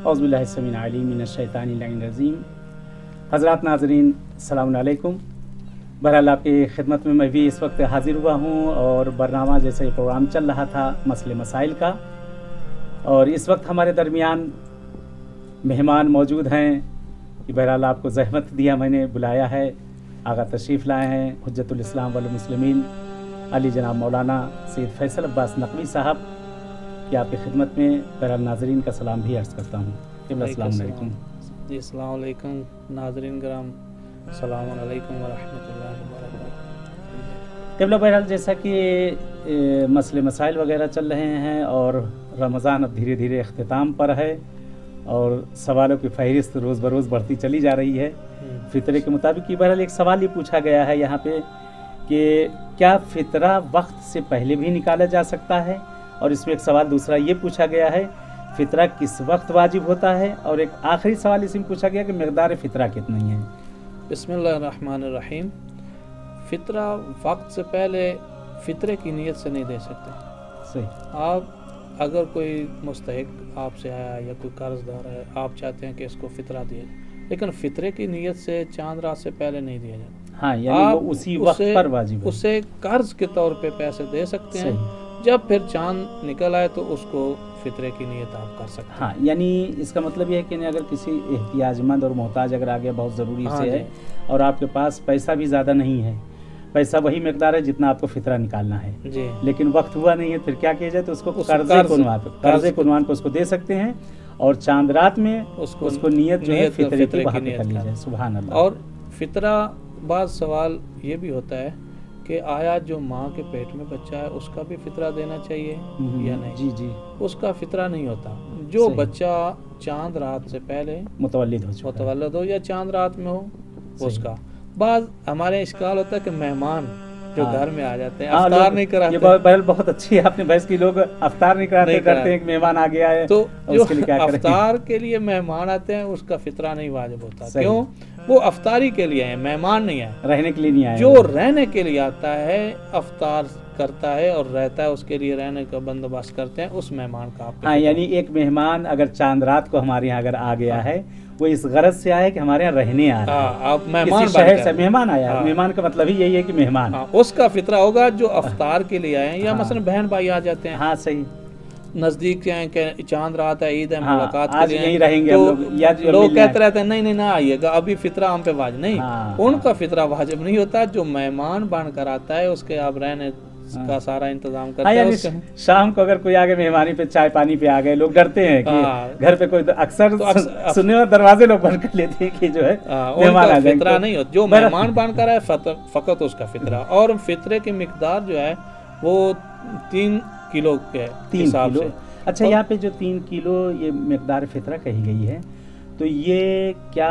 औज़ुबिल्लाहि समीउल अलीम मिनश्शैतानिर रजीम। हज़रात नाज़रीन अस्सलाम वालेकुम। बहरहाल आपकी खिदमत में मैं भी इस वक्त हाज़िर हुआ हूँ और बरनामा जैसे प्रोग्राम चल रहा था मसले मसाइल का, और इस वक्त हमारे दरमियान मेहमान मौजूद हैं कि बहरहाल आपको ज़हमत दिया, मैंने बुलाया है, आगा तशरीफ़ लाए हैं हुज्जतुल इस्लाम वल मुस्लिमीन अली जनाब मौलाना सैयद फैसल अब्बास नकवी साहब कि आपकी खिदमत में बहरहाल नाज़रीन का सलाम भी अर्ज़ करता हूँ। अस्सलाम वालेकुम। जी अस्सलाम वालेकुम नाज़रीन कराम, अस्सलाम वालेकुम व रहमतुल्लाहि व बरकातहू। क़िबला बहरहाल जैसा कि मसले मसाइल वगैरह चल रहे हैं और रमज़ान अब धीरे धीरे अख्तिताम पर है और सवालों की फ़हरिस्त रोज़ बरोज़ बढ़ती चली जा रही है फ़ितरे के मुताबिक। कि बहरहाल एक सवाल ये पूछा गया है यहाँ पे कि क्या फ़ितरा वक्त से पहले भी निकाला जा सकता है, और इसमें एक सवाल दूसरा ये पूछा गया है फ़ितरा किस वक्त वाजिब होता है, और एक आखिरी सवाल इसमें पूछा गया कि मक़दार फ़ितरा कितनी है। बिस्मिल्लाहिर्रहमानिर्रहीम। फ़ितरा वक्त से पहले फ़ितरे की नीयत से नहीं दे सकते। सही। आप अगर कोई मुस्तहिक आपसे आया या कोई कर्जदार है, आप चाहते हैं कि इसको फ़ितरा दिए, लेकिन फ़ितरे की नीयत से चांद रात से पहले नहीं दिया जाता। हाँ, यानी वो उसी वक्त पर वाजिब है। उसे कर्ज के तौर पे पैसे दे सकते हैं, जब फिर चांद निकल आए तो उसको फ़ितरे की नीयत आप कर सकते हैं। हाँ, यानी इसका मतलब ये है कि अगर किसी एहतियाजमंद और मोहताज अगर आ गया बहुत ज़रूरी से है और आपके पास पैसा भी ज़्यादा नहीं है, पैसा वही मकदार है जितना आपको फ़ितरा निकालना है जी, लेकिन वक्त हुआ नहीं है, फिर क्या किया जाए, तो उसको कर्ज़े कुनवान को उसको दे सकते हैं और चांद रात में उसको नियत जो है फ़ितरे की वहाँ पे कर ली जाए। सुभान अल्लाह। और फ़ितरा बाद सवाल ये भी होता है कि आया जो माँ के पेट में बच्चा है उसका भी फ़ितरा देना चाहिए या नहीं। जी जी, उसका फ़ितरा नहीं होता। जो बच्चा चांद रात से पहले मुतवल्लिद हो या चांद रात में हो उसका। बाद हमारे इश्काल होता है कि मेहमान जो घर में आ जाते हैं अफ्तार नहीं कराते। ये बहल बहुत अच्छी है आपने बहस की, लोग अफ्तार नहीं कराते, करते हैं कि मेहमान आ गया है तो जो अफ्तार के लिए मेहमान आते हैं उसका फ़ितरा नहीं वाजिब होता। क्यों? वो अफ्तारी के लिए है, मेहमान नहीं है, रहने के लिए नहीं आया। जो रहने के लिए आता है अफ्तार करता है और रहता है, उसके लिए रहने का बंदोबस्त करते हैं, उस मेहमान का। हाँ, यानी एक मेहमान अगर चांद रात को हमारे यहाँ अगर आ गया है, वो इस गरज से आया है कि हमारे यहाँ रहने आ रहा है। आप मेहमान शहर से मेहमान आया, मेहमान का मतलब ही यही है कि मेहमान। उसका फ़ितरा होगा जो अफ्तार के लिए आए हैं, या मसलन बहन भाई आ जाते हैं। हाँ सही, नजदीक से आए कि चांद रात है, ईद है, मुलाकात के लिए यहीं रहेंगे हम लोग, या लोग कहते रहते हैं नहीं ना आइएगा, अभी फ़ितरा हम पे वाजिब नहीं। उनका फ़ितरा वाजिब नहीं होता। जो मेहमान बनकर आता है उसके आप रहने का सारा इंतजाम करते हैं। शाम को अगर कोई आगे मेहमानी पे चाय पानी पे आ गए, लोग डरते हैं कि घर पे कोई अक्सर सुनने और दरवाजे लोग बंद कर लेते हैं कि जो है मेहमान आ जाएंगे। फ़ितरा नहीं होता। जो मेहमान बनकर आए फ़कत उसका फ़ितरा। और फ़ितरे की मिकदार जो है वो 3 किलो के हिसाब से। अच्छा, यहाँ पे जो 3 किलो ये मकदार फ़ितरा कही गई है, तो ये क्या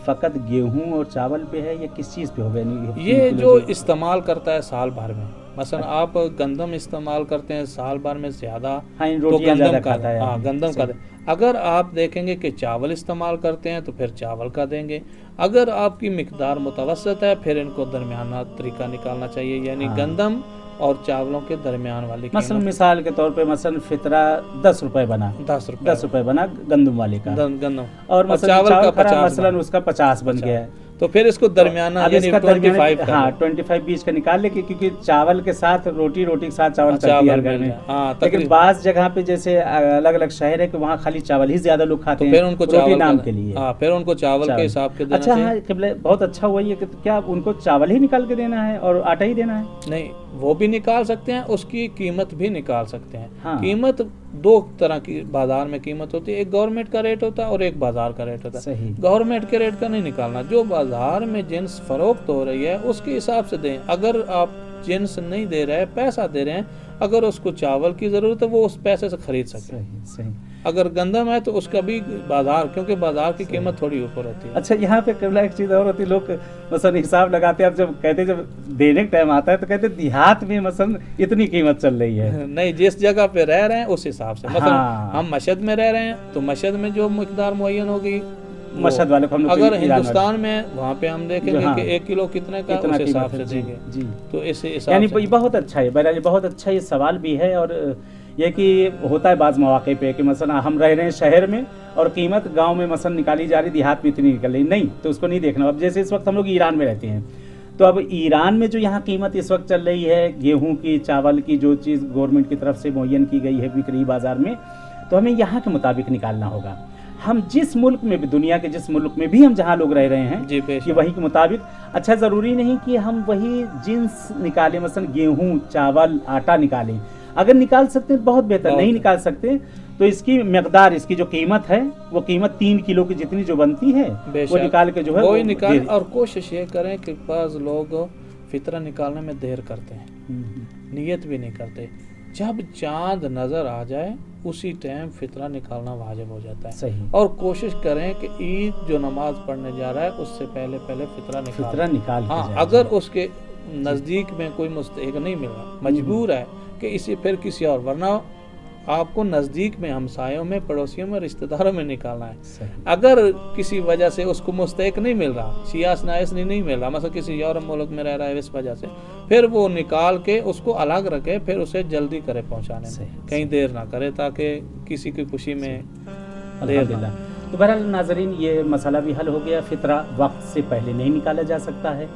फ़कत गेहूं और चावल पे है या किस चीज़ पे होगा? ये जो इस्तेमाल करता है साल भर में, मसलन आप गंदम इस्तेमाल करते हैं साल भर में ज़्यादा, तो गंदम खाता है। हाँ, गंदम का। अगर आप देखेंगे कि चावल इस्तेमाल करते हैं तो फिर चावल का देंगे। अगर आपकी मिकदार मुतवसत है फिर इनको दरमियाना तरीका निकालना चाहिए, यानी गंदम और चावलों के दरमियान वाले। मसलन मिसाल के तौर पे मसलन फ़ितरा 10 रुपए बना, 10 रुपए बना गंदम वाले का, गंदम, और चावल का 50, मसलन उसका 50 बन गया है, तो फिर इसको दरमियाना यानी 25 का, हाँ 25 बीच का निकाल ले, क्योंकि चावल के साथ रोटी के साथ चावल चलती है घर में। लेकिन बाज़ जगह पे जैसे अलग अलग शहर है कि वहाँ खाली चावल ही ज्यादा लोग खाते हैं, फिर उनको चावल नाम के लिए। फिर उनको चावल के हिसाब के देना अच्छा, हाँ बहुत अच्छा हुआ ये कि क्या उनको चावल ही निकाल के देना है और आटा ही देना है? नहीं, वो भी निकाल सकते हैं, उसकी कीमत भी निकाल सकते हैं। कीमत 2 तरह की बाजार में कीमत होती है, एक गवर्नमेंट का रेट होता है और एक बाजार का रेट होता है। गवर्नमेंट के रेट का नहीं निकालना, जो बाजार में जिन्स फरोख्त हो रही है उसके हिसाब से दें। अगर आप जिन्स नहीं दे रहे हैं, पैसा दे रहे हैं, अगर उसको चावल की ज़रूरत है वो उस पैसे से खरीद सकते हैं। अगर गंदम है तो उसका भी बाजार, क्योंकि बाजार की कीमत थोड़ी ऊपर होती है। अच्छा, यहाँ पे क़िबला एक चीज़ और होती है, लोग मसलन हिसाब लगाते हैं, अब जब कहते जब देने का टाइम आता है तो कहते देहात में मसलन इतनी कीमत चल रही है। नहीं, जिस जगह पे रह रहे हैं उस हिसाब से। मतलब हम मशहद में रह रहे हैं तो मशहद में जो मिकदार मुअय्यन होगी मशहद वाले को हम लोग, अगर हिंदुस्तान में वहाँ पे हम देखेंगे कि 1 किलो कितने का, उस हिसाब से देंगे। जी, तो इस हिसाब यानी बहुत अच्छा है, बहुत अच्छा ये सवाल भी है। और ये कि होता है बाज़ मौके पे कि मसलन हम रह रहे हैं शहर में और कीमत गांव में मसलन निकाली जा रही, देहात में इतनी निकल रही नहीं, तो उसको नहीं देखना। अब जैसे इस वक्त हम लोग ईरान में रहते हैं, तो अब ईरान में जो यहाँ कीमत इस वक्त चल रही है गेहूं की, चावल की, जो चीज़ गवर्नमेंट की तरफ से मुहैया की गई है बिक रही बाज़ार में, तो हमें यहाँ के मुताबिक निकालना होगा। हम जिस मुल्क में भी, दुनिया के जिस मुल्क में भी हम जहाँ लोग रह रहे हैं कि वही के मुताबिक, अच्छा ज़रूरी नहीं कि हम वही जिन्स निकालें, मसलन गेहूँ, चावल, आटा निकालें। अगर निकाल सकते हैं बहुत बेहतर, नहीं निकाल सकते तो इसकी मकदार, इसकी जो कीमत है वो कीमत 3 किलो की जितनी जो बनती है वो निकाल के जो है वो निकाल। और कोशिश ये करें कि बाज़ लोग फितरा निकालने में देर करते हैं, नियत भी नहीं करते। जब चांद नज़र आ जाए उसी टाइम फितरा निकालना वाजिब हो जाता है। सही। और कोशिश करें कि ईद जो नमाज पढ़ने जा रहा है उससे पहले फितरा निकाल। हाँ, अगर उसके नज़दीक में कोई मुस्तहिक नहीं मिल रहा, मजबूर है कि इसे फिर किसी और, वरना आपको नज़दीक में, हमसायों में, पड़ोसियों में, रिश्तेदारों में निकालना है। अगर किसी वजह से उसको मुस्तहिक नहीं मिल रहा, सियास नायस नहीं मिल रहा, मतलब किसी और मुल्क में रह रहा है इस वजह से, फिर वो निकाल के उसको अलग रखे, फिर उसे जल्दी करे पहुँचाने में, कहीं देर ना करे ताकि किसी की खुशी में देर ना। तो बहरहाल नाज़रीन, ये मसला भी हल हो गया। फितरा वक्त से पहले नहीं निकाला जा सकता है,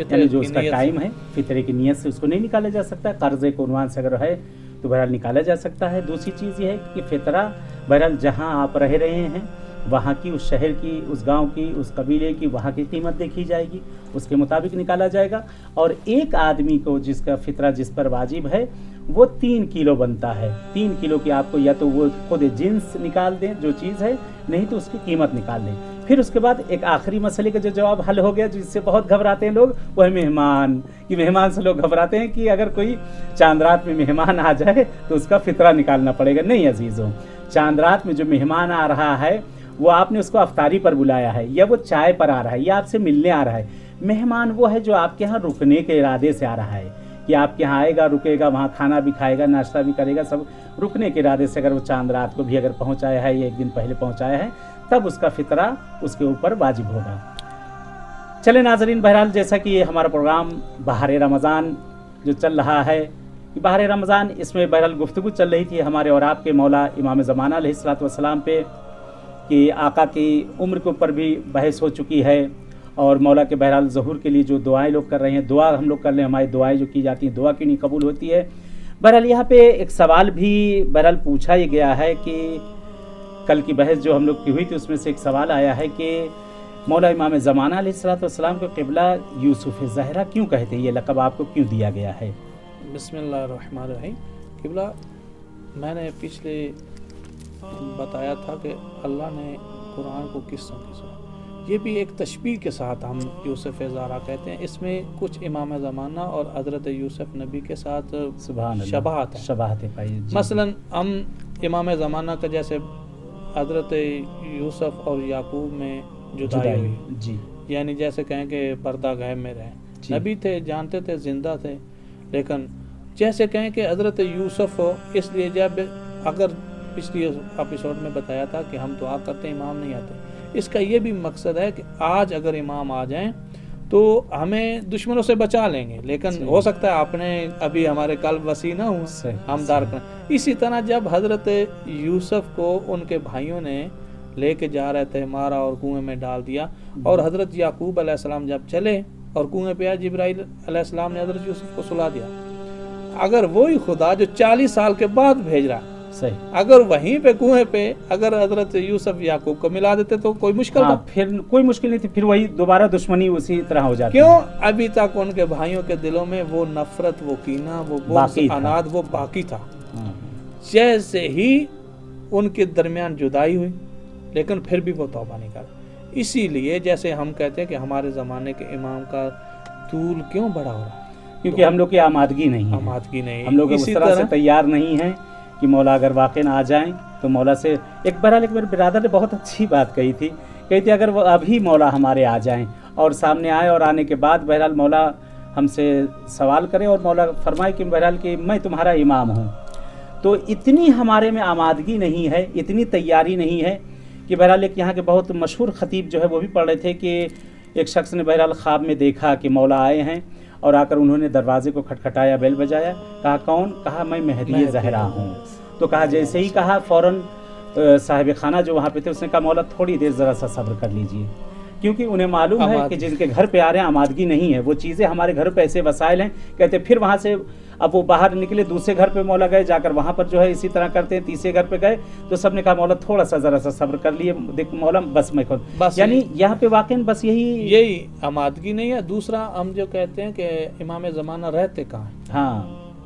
यानी जो उसका टाइम है फितरे की नियत से उसको नहीं निकाला जा सकता। कर्ज़े को उन्वान से अगर है तो बहरहाल निकाला जा सकता है। दूसरी चीज़ ये है कि फितरा बहरहाल जहाँ आप रह रहे हैं वहाँ की, उस शहर की, उस गांव की, उस कबीले की, वहाँ की कीमत देखी जाएगी, उसके मुताबिक निकाला जाएगा। और एक आदमी को जिसका फितरा जिस पर वाजिब है वो 3 किलो बनता है। 3 किलो की आपको या तो वो खुद जिन्स निकाल दें जो चीज़ है, नहीं तो उसकी कीमत निकाल लें। फिर उसके बाद एक आखिरी मसले का जो जवाब हल हो गया, जिससे बहुत घबराते हैं लोग, वो है मेहमान। कि मेहमान से लोग घबराते हैं कि अगर कोई चांद रात में मेहमान आ जाए तो उसका फितरा निकालना पड़ेगा। नहीं अजीज़ों, चांद रात में जो मेहमान आ रहा है वो आपने उसको अफ्तारी पर बुलाया है, या वो चाय पर आ रहा है, या आपसे मिलने आ रहा है। मेहमान वो है जो आपके यहाँ रुकने के इरादे से आ रहा है, कि आपके यहाँ आएगा, रुकेगा, वहाँ खाना भी खाएगा, नाश्ता भी करेगा, सब रुकने के इरादे से। अगर वो चांद रात को भी अगर पहुँचाया है या एक दिन पहले पहुँचाया है, तब उसका फितरा उसके ऊपर वाजिब होगा। चले नाज़रीन, बहरहाल जैसा कि ये हमारा प्रोग्राम बहार रमज़ान जो चल रहा है, बहार रमज़ान, इसमें बहरहाल गुफ्तगू चल रही थी हमारे और आपके मौला इमाम ज़माना अलैहिस्सलातु वस्सलाम पे, कि आका की उम्र के ऊपर भी बहस हो चुकी है। और मौला के बहरहाल ज़हूर के लिए जो दुआएं लोग कर रहे हैं, दुआ हम लोग कर लें, हमारी दुआएं जो की जाती हैं दुआ क्यों नहीं कबूल होती है। बहरहाल यहाँ पे एक सवाल भी बहरहाल पूछा ही गया है कि कल की बहस जो हम लोग की हुई थी उसमें से एक सवाल आया है कि मौला इमाम ज़माना अलैहिस्सलातु वस्सलाम को क़िबला यूसुफ़ ज़हरा क्यों कहते हैं, ये लक़ब आपको क्यों दिया गया है? बिस्मिल्लाहिर्रहमानिर्रहीम। क़िबला मैंने पिछले बताया था कि अल्लाह ने कुरान को किस्सों के साथ, ये भी एक तशबीह के साथ हम यूसुफ़ ज़हरा कहते हैं। इसमें कुछ इमाम ज़माना और हज़रत यूसुफ़ नबी के साथ शबाहत है। मसलन हम इमाम ज़माना का जैसे हज़रत यूसुफ़ और याकूब में जुदाई हुई जी, यानी जैसे कहें कि पर्दा गैब में रहे, नबी थे, जानते थे, जिंदा थे, लेकिन जैसे कहें कि हज़रत यूसुफ़, इसलिए जब अगर पिछली एपिसोड में बताया था कि हम दुआ करते हैं इमाम नहीं आते, इसका ये भी मकसद है कि आज अगर इमाम आ जाएं तो हमें दुश्मनों से बचा लेंगे, लेकिन हो सकता है आपने अभी हमारे कल्ब वसी ना हो, हम दार करें। इसी तरह जब हज़रत यूसुफ़ को उनके भाइयों ने लेके जा रहे थे, मारा और कुएं में डाल दिया, और हज़रत याकूब अलैहिस्सलाम जब चले और कुएं पे आए, जिब्राइल अलैहिस्सलाम ने हज़रत यूसुफ़ को सुला दिया। अगर वही खुदा जो 40 साल के बाद भेज रहा, सही, अगर वहीं पे कुएं पे अगर हज़रत यूसुफ़ याकूब को मिला देते तो कोई मुश्किल था? फिर कोई मुश्किल नहीं थी, फिर वही दोबारा दुश्मनी उसी तरह हो जाती। क्यों? अभी तक उनके भाइयों के दिलों में वो नफरत, वो कीना, वो अनाद वो बाकी था। जैसे ही उनके दरमियान जुदाई हुई, लेकिन फिर भी वो तौबा नहीं कर। इसीलिए जैसे हम कहते हैं कि हमारे ज़माने के इमाम का तूल क्यों बड़ा हो रहा, क्योंकि हम लोग की आमादगी नहीं है, हम लोग उस तरह से तैयार नहीं हैं कि मौला अगर वाकई आ जाएं तो मौला से एक बहरहाल एक मेरे बिरादर ने बहुत अच्छी बात कही थी अगर वो अभी मौला हमारे आ जाएं और सामने आए और आने के बाद बहरहाल मौला हमसे सवाल करें और मौला फरमाए कि बहरहाल कि मैं तुम्हारा इमाम हूँ, तो इतनी हमारे में आमादगी नहीं है, इतनी तैयारी नहीं है कि बहरहाल एक यहाँ के बहुत मशहूर ख़तीब जो है वो भी पढ़ रहे थे कि एक शख्स ने बहरहाल ख्वाब में देखा कि मौला आए हैं और आकर उन्होंने दरवाजे को खटखटाया, बेल बजाया, कहा कौन? कहा मैं मेहदी ज़हरा हूँ। تو کہا جیسے ہی کہا فوراً صاحب خانہ جو وہاں پہ تھے اس نے کہا مولا تھوڑی دیر ذرا سا صبر کر لیجئے، کیونکہ انہیں معلوم ہے کہ جن کے گھر پہ آ رہے ہیں آمادگی نہیں ہے، وہ چیزیں ہمارے گھر پہ ایسے وسائل ہیں. کہتے پھر وہاں سے اب وہ باہر نکلے، دوسرے گھر پہ مولا گئے، جا کر وہاں پر جو ہے اسی طرح کرتے ہیں، تیسرے گھر پہ گئے تو سب نے کہا مولا تھوڑا سا ذرا سا صبر کر لیے، دیکھ مولا بس میں خود، یعنی یہاں پہ واقعی بس یہی آمادگی نہیں ہے. دوسرا ہم جو کہتے ہیں کہ امام زمانہ رہتے کہاں ہیں، ہاں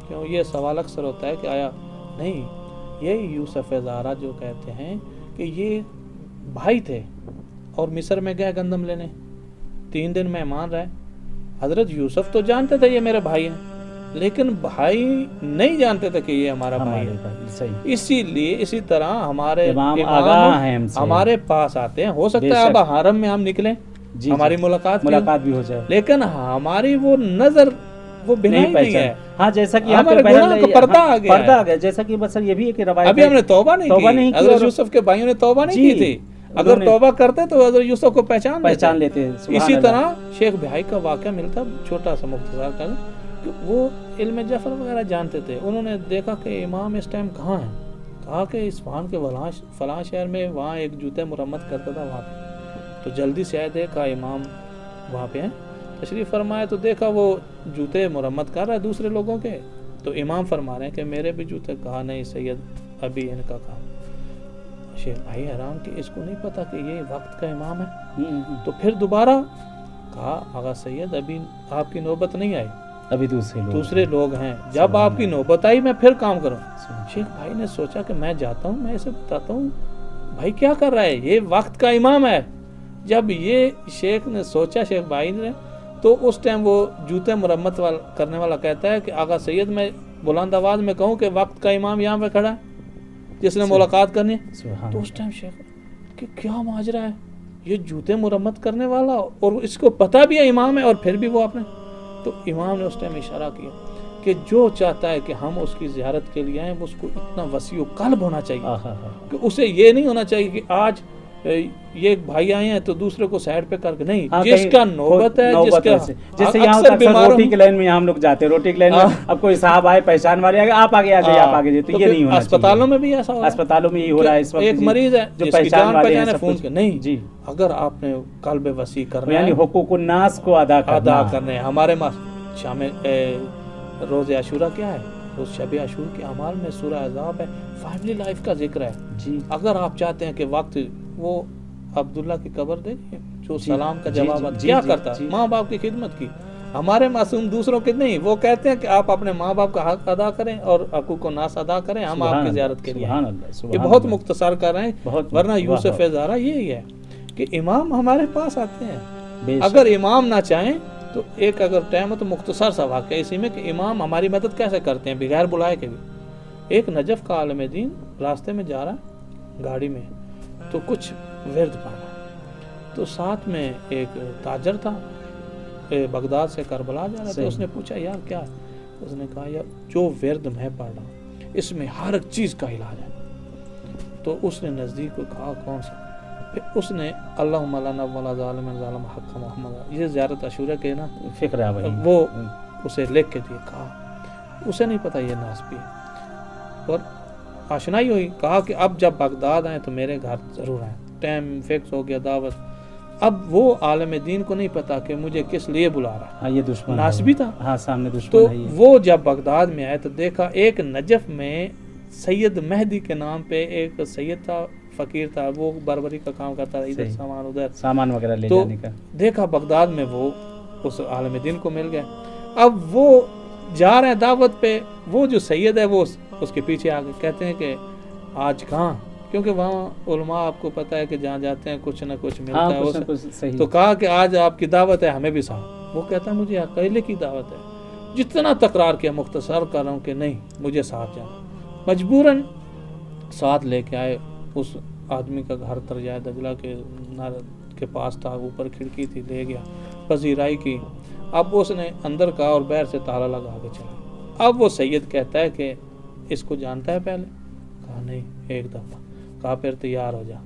کیوں یہ سوال اکثر ہوتا ہے کہ آیا نہیں، یہی یوسف زارا جو کہتے ہیں کہ یہ بھائی تھے اور مصر میں گئے گندم لینے، 3 دن مہمان رہے. حضرت یوسف تو جانتے تھے یہ میرے بھائی ہیں، لیکن بھائی نہیں جانتے تھے کہ یہ ہمارا بھائی ہے. اسی لیے اسی طرح ہمارے امام ہمارے پاس آتے ہیں، ہو سکتا ہے اب حرم میں ہم نکلیں، ہماری ملاقات بھی ہو جائے، لیکن ہماری وہ نظر وہ بنا ہی نہیں ہے. ہاں جیسا کہ ہمارے گناہ کا پردہ آ گیا، جیسا کہ بس یہ بھی ہے کہ روایت ابھی ہم نے توبہ نہیں کی. حضرت یوسف کے بھائیوں نے توبہ نہیں کی تھی، اگر توبہ کرتے تو حضرت یوسف کو پہچان لیتے. اسی طرح شیخ بہائی کا واقعہ ملتا، چھوٹا سا مختصر کر، کہ وہ علم جعفر وغیرہ جانتے تھے. انہوں نے دیکھا کہ امام اس ٹائم کہاں ہیں، کہا کہ اصفہان کے فلاں شہر میں وہاں ایک جوتے مرمت کرتا تھا وہاں پہ. تو جلدی سے آئے، دیکھا امام وہاں پہ ہیں، تشریف فرمایا تو دیکھا وہ جوتے مرمت کر رہا ہے دوسرے لوگوں کے. تو امام فرما رہے ہیں کہ میرے بھی جوتے. کہا نہیں سید ابھی ان کا کام. شیخ بھائی حیران کہ اس کو نہیں پتا کہ یہ وقت کا امام ہے. تو پھر دوبارہ کہا آغا سید ابھی آپ کی نوبت نہیں آئی، ابھی دوسرے لوگ ہیں، جب آپ کی نوبت آئی میں پھر کام کروں. شیخ بھائی نے سوچا کہ میں جاتا ہوں، میں اسے بتاتا ہوں بھائی کیا کر رہا ہے، یہ وقت کا امام ہے. جب یہ شیخ نے سوچا، شیخ بھائی نے، تو اس ٹائم وہ جوتے مرمت کرنے والا کہتا ہے کہ آغا سید میں بلند آواز میں کہوں کہ وقت کا امام یہاں پہ کھڑا ہے جس نے ملاقات کرنی ہے. تو اس ٹائم شیخ کہ کیا ماجرا ہے، یہ جوتے مرمت کرنے والا اور اس کو پتہ بھی ہے امام ہے اور پھر بھی وہ آپ نے. تو امام نے اس ٹائم اشارہ کیا کہ جو چاہتا ہے کہ ہم اس کی زیارت کے لیے آئیں، اس کو اتنا وسیع قلب ہونا چاہیے کہ اسے یہ نہیں ہونا چاہیے کہ آج یہ بھائی آئے ہیں تو دوسرے کو سائڈ پہ کر کے نہیں، جس کا نوبت ہے، جیسے یہاں روٹی کے لائن میں ہم لوگ جاتے ہیں، روٹی کے لائن میں اب کوئی صاحب آئے پہچان والے آگے آپ آگے آ جائیے، آپ آگے جائیے، تو یہ نہیں ہونا چاہیے. اسپتالوں میں بھی ایسا ہو رہا ہے، اسپتالوں میں یہی ہو رہا ہے اس وقت. ایک مریض ہے جو پہچان والے ہیں فون کے نہیں جی، اگر آپ نے قلب وسیع کرنا ہے، یعنی حقوق الناس کو ادا کرنے. ہمارے شامل روز عاشورہ کیا ہے، روز شب عاشور کے اعمال میں سورہ احزاب ہے، فیملی لائف کا ذکر ہے جی. اگر آپ چاہتے ہیں کہ وقت وہ عبداللہ کی قبر دیکھیں جو سلام کا جواب کیا کرتا ہے، ماں باپ کی خدمت کی. ہمارے معصوم دوسروں کے نہیں، وہ کہتے ہیں کہ آپ اپنے ماں باپ کا حق ادا کریں اور حقوق الناس ادا کریں، ہم آپ کی زیارت کے لیے. یہ بہت مختصر کر رہے ہیں، ورنہ یوسف زارا یہی ہے کہ امام ہمارے پاس آتے ہیں. اگر امام نہ چاہیں تو ایک اگر ٹائم ہے تو مختصر سا واقعہ اسی میں کہ امام ہماری مدد کیسے کرتے ہیں بغیر بلائے کے بھی. ایک نجف کا عالم دین راستے میں جا رہا ہے گاڑی میں، تو کچھ ورد پڑھا، تو ساتھ میں ایک تاجر تھا بغداد سے کربلا جا رہا تھا. اس نے پوچھا یار کیا ہے؟ اس نے کہا یار جو ورد میں پڑھ رہا ہوں اس میں ہر ایک چیز کا علاج ہے. تو اس نے نزدیک کو کہا کون سا؟ پھر اس نے اللہم لا نولا ظالم ظالم حق محمد، یہ زیارت عاشورہ کے نا فکر ہے وہ اسے لکھ کے دیے. کہا اسے نہیں پتا یہ ناسبی ہے، اور آشنائی ہوئی. کہا کہ اب جب بغداد آئیں تو میرے گھر ضرور آئیں. ٹائم فکس ہو گیا، دعوت. اب وہ عالم دین کو نہیں پتا کہ مجھے کس لیے بلا رہا ہے، یہ دشمن ناسبی تھا، ہاں سامنے دشمن. تو وہ جب بغداد میں آئے تو دیکھا ایک نجف میں سید مہدی کے نام پہ ایک سید تھا، فقیر تھا، وہ بربری کا کام کرتا تھا، ادھر سامان ادھر سامان وغیرہ لے جانے کا. دیکھا بغداد میں وہ اس عالم دین کو مل گیا. اب وہ جا رہے ہیں دعوت پہ، وہ جو سید ہے وہ اس کے پیچھے آگے کہتے ہیں کہ آج کہاں، کیونکہ وہاں علماء آپ کو پتا ہے کہ جہاں جاتے ہیں کچھ نہ کچھ ملتا ہے. تو کہا کہ آج آپ کی دعوت ہے، ہمیں بھی ساتھ. وہ کہتا ہے مجھے اکیلے کی دعوت ہے. جتنا تکرار کیا مختصر کر رہا ہوں کہ نہیں مجھے ساتھ جانا. مجبوراً ساتھ لے کے آئے. اس آدمی کا گھر دریا دجلہ کے پاس تھا، اوپر کھڑکی تھی، لے گیا، پذیرائی کی. اب اس نے اندر کا اور باہر سے تالا لگا کے چلا. اب وہ سید کہتا ہے کہ اس کو جانتا ہے پہلے؟ کہا نہیں، ایک دفعہ. کہا پھر تیار ہو جا.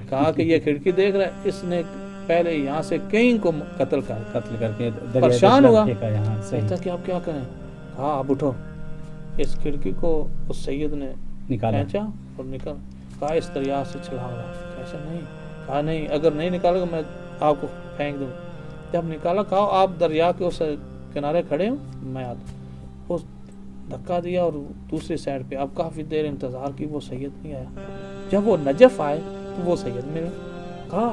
کہا کہ یہ کھڑکی دیکھ رہا ہے، اس نے پہلے یہاں سے کئی کو قتل کر کے پریشان ہوا. کہتا کہ اب کیا کریں؟ کہا اب اٹھو. اس کھڑکی کو اس سید نے निकाला, खींचा और निकल, कहा इस दरिया से छलांग लगा, कैसे नहीं, कहा नहीं, अगर नहीं निकालेगा मैं आपको फेंक दूँ। जब निकाला, कहा आप दरिया के उस किनारे खड़े हो, मैं आता, उस धक्का दिया और दूसरी साइड पे। अब काफ़ी देर इंतज़ार की, वो सैयद नहीं आया। जब वो नजफ़ आए तो वो सैयद मिले। कहा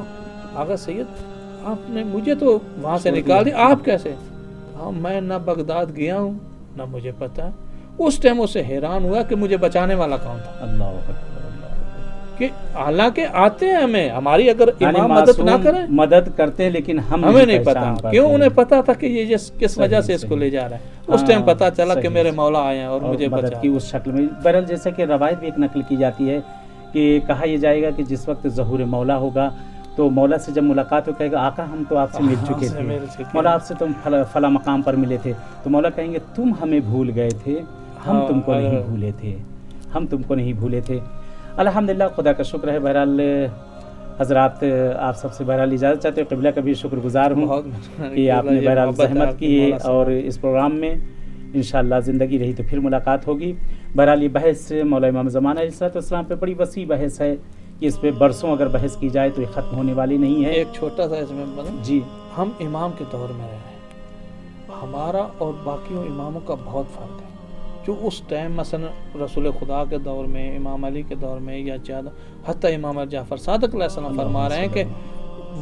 आगा सैयद, आपने मुझे तो वहाँ से निकाल दिया, आप कैसे? कहा मैं ना बगदाद गया हूँ ना मुझे पता है। उस टाइम उसे हैरान हुआ कि मुझे बचाने वाला कौन था। अल्लाह अकबर, कि हालांकि आते हैं हमें, हमारी अगर इमाम मदद ना करें, मदद करते हैं, लेकिन हमें नहीं पता क्यों। उन्हें पता था कि ये किस वजह से इसको ले जा रहा है। उस टाइम पता चला कि मेरे मौला आए हैं और मुझे मदद की उस शक्ल में। बहरहाल जैसे कि रवायत भी एक नकल की जाती है कि कहा यह जाएगा कि जिस वक्त ज़हूर मौला होगा तो मौला से जब मुलाकात हो, कहेगा आका हम तो आपसे मिल चुके थे, मौला आपसे तुम फला मकाम पर मिले थे। तो मौला कहेंगे तुम हमें भूल गए थे, हम तुमको नहीं भूले थे, हम तुमको नहीं भूले थे। अल्हम्दुलिल्लाह, खुदा का शुक्र है। बहरहाल हज़रात आप सबसे बहरहाल इजाज़त चाहते हो, क़िबला का भी शुक्रगुज़ार हूँ कि आपने बहरहाल ज़हमत की है और इस प्रोग्राम में इंशाअल्लाह ज़िंदगी रही तो फिर मुलाकात होगी। बहरहाल ये बहस मौला इमाम ज़माना अलैहिस्सलाम पे बड़ी वसी बहस है कि इस पे बरसों अगर बहस की जाए तो ये ख़त्म होने वाली नहीं है। एक छोटा सा इसमें जी, हम इमाम के दौर में रहे हैं, हमारा और बाकियों इमामों का बहुत फ़र्क है। जो उस टाइम मसलन रसूल खुदा के दौर में, इमाम अली के दौर में, या ज़्यादा हत्ता इमाम जाफ़र सादिक़ अलैहिस्सलाम फरमा रहे हैं कि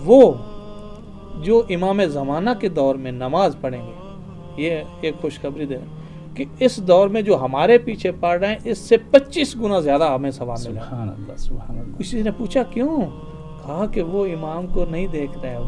वो जो इमाम ज़माना के दौर में नमाज पढ़ेंगे, ये एक खुशखबरी दे रहे हैं कि इस दौर में जो हमारे पीछे पढ़ रहे हैं इससे 25 गुना ज़्यादा हमें सवाब मिला। किसी ने पूछा क्यों? कहा कि वो इमाम को नहीं देख रहे हैं।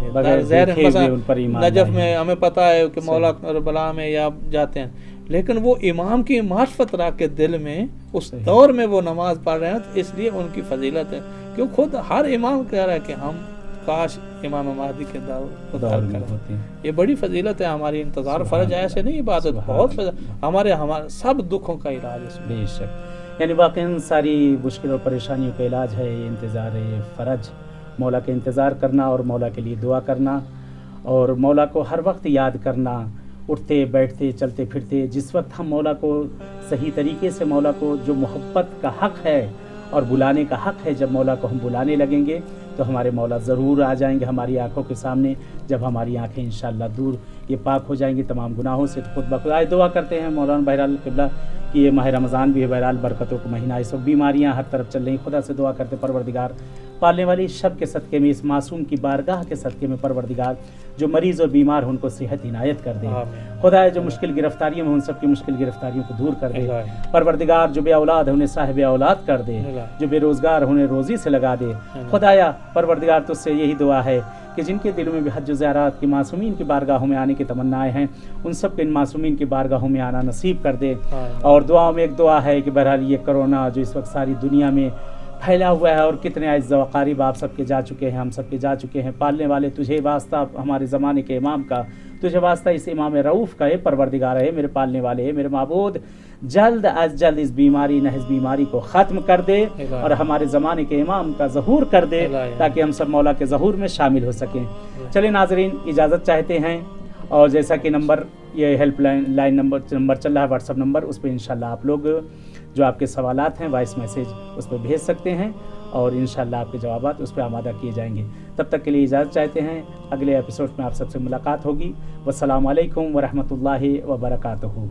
नजफ में हमें पता है कि मौला करबला में या जाते हैं, लेकिन वो इमाम की मार्फत रख के दिल में उस दौर में वो नमाज पढ़ रहे हैं, तो इसलिए उनकी फजीलत है। क्यों खुद हर इमाम कह रहा है कि हम काश इमाम महदी के दौर में होते हैं। ये बड़ी फजीलत है हमारी। इंतज़ार फ़र्ज ऐसे नहीं, इबादत बहुत हमारे सब दुखों का इलाज है बेशक। यानी वाकई सारी मुश्किल और परेशानियों का इलाज है ये इंतज़ार, ये फ़र्ज, मौला के इंतज़ार करना और मौला के लिए दुआ करना और मौला को हर वक्त याद करना, उठते बैठते चलते फिरते। जिस वक्त हम मौला को सही तरीके से, मौला को जो मोहब्बत का हक़ है और बुलाने का हक़ है, जब मौला को हम बुलाने लगेंगे तो हमारे मौला ज़रूर आ जाएंगे हमारी आंखों के सामने। जब हमारी आंखें इंशाअल्लाह दूर ये पाक हो जाएंगी तमाम गुनाहों से, तो खुद ब खुद आए दुआ करते हैं मौलाना बहरहाल क़िबला कि ये माह रमज़ान भी है, बहरहाल बरकतों का महीना, इस वक्त बीमारियाँ हर तरफ चल रही। खुदा से दुआ करते परवरदिगार पालने वाली शब के सदक़े में, इस मासूम की बारगाह के सदक़े में परवरदिगार जो मरीज़ और बीमार हैं उनको सेहत इनायत कर दे। खुदा जो मुश्किल गिरफ्तारियों में उन सब की मुश्किल गिरफ्तारियों को दूर कर दे। परवरदिगार जो बे औलाद है उन्हें साहिब औलाद कर दे, जो बेरोज़गार उन्हें रोज़ी से लगा दे। खुदाया परवरदिगार तुझसे यही दुआ है कि जिनके दिलों में भी हज ज़ियारत की मासूमीन की बारगाहों में आने की तमन्नाएं हैं, उन सब के इन मासूमीन की बारगाहों में आना नसीब कर दे। और दुआओं में एक दुआ है कि बहरहाल ये कोरोना जो इस वक्त सारी दुनिया में फैला हुआ है और कितने अज़्ज़ा व क़रीब आप सबके जा चुके हैं, हम सबके जा चुके हैं। पालने वाले तुझे वास्ता हमारे ज़माने के इमाम का, तुझे वास्ता इस इमाम रऊफ़ का है परवरदिगार है, मेरे पालने वाले है, मेरे माबूद जल्द अज जल्द इस बीमारी नहज़ बीमारी को ख़त्म कर दे और हमारे ज़माने के इमाम का ज़हूर कर दे, ताकि हम सब मौला के ज़हूर में शामिल हो सकें। चलिए नाज़रीन, इजाज़त चाहते हैं और जैसा कि नंबर ये हेल्पलाइन नंबर चल रहा है, व्हाट्सअप नंबर, उस पर इंशाल्लाह आप लोग जो आपके सवालात हैं वॉइस मैसेज उस पर भेज सकते हैं और इंशाल्लाह आपके जवाबात उस पर आमादा किए जाएंगे। तब तक के लिए इजाज़त चाहते हैं, अगले एपिसोड में आप सबसे मुलाकात होगी। वस्सलामु अलैकुम व रहमतुल्लाहि व बरकातुहू।